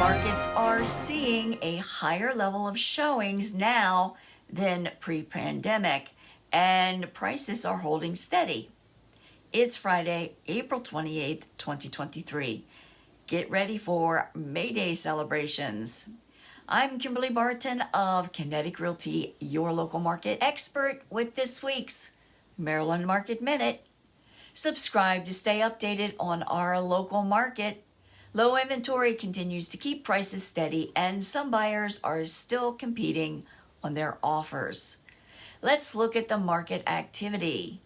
markets are seeing a higher level of showings now than pre-pandemic, and prices are holding steady. It's Friday, April 28th, 2023. Get ready for May Day celebrations. I'm Kimberly Barton of Kinetic Realty, your local market expert, with this week's Maryland Market Minute. Subscribe to stay updated on our local market. Low inventory continues to keep prices steady, and some buyers are still competing on their offers. Let's look at the market activity.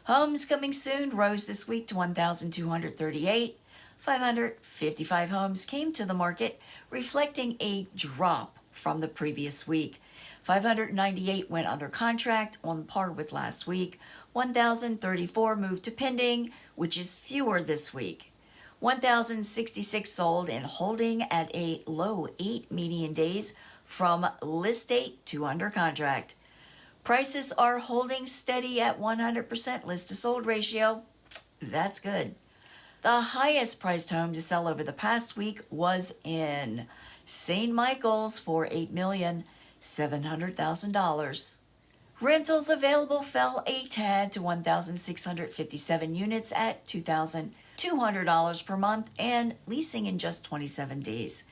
Homes coming soon rose this week to 1,238. 555 homes came to the market, reflecting a drop from the previous week. 598 went under contract, on par with last week. 1,034 moved to pending, which is fewer this week. 1,066 sold and holding at a low 8 median days from list date to under contract. Prices are holding steady at 100% list to sold ratio. That's good. The highest priced home to sell over the past week was in St. Michael's for $8,700,000. Rentals available fell a tad to 1,657 units at $2,200 per month, and leasing in just 27 days.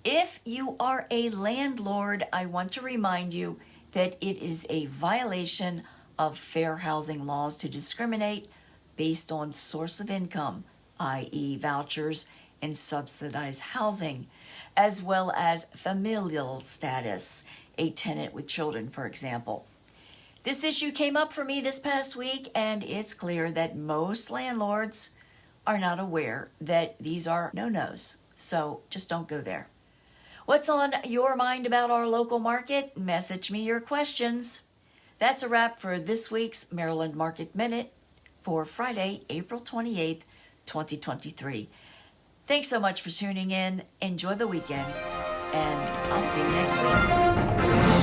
If you are a landlord, I want to remind you that it is a violation of fair housing laws to discriminate based on source of income, i.e. vouchers and subsidized housing, as well as familial status, a tenant with children, for example. This issue came up for me this past week, and it's clear that most landlords are not aware that these are no-nos, so just don't go there. What's on your mind about our local market? Message me your questions. That's a wrap for this week's Maryland Market Minute for Friday, April 28th, 2023. Thanks so much for tuning in. Enjoy the weekend, and I'll see you next week.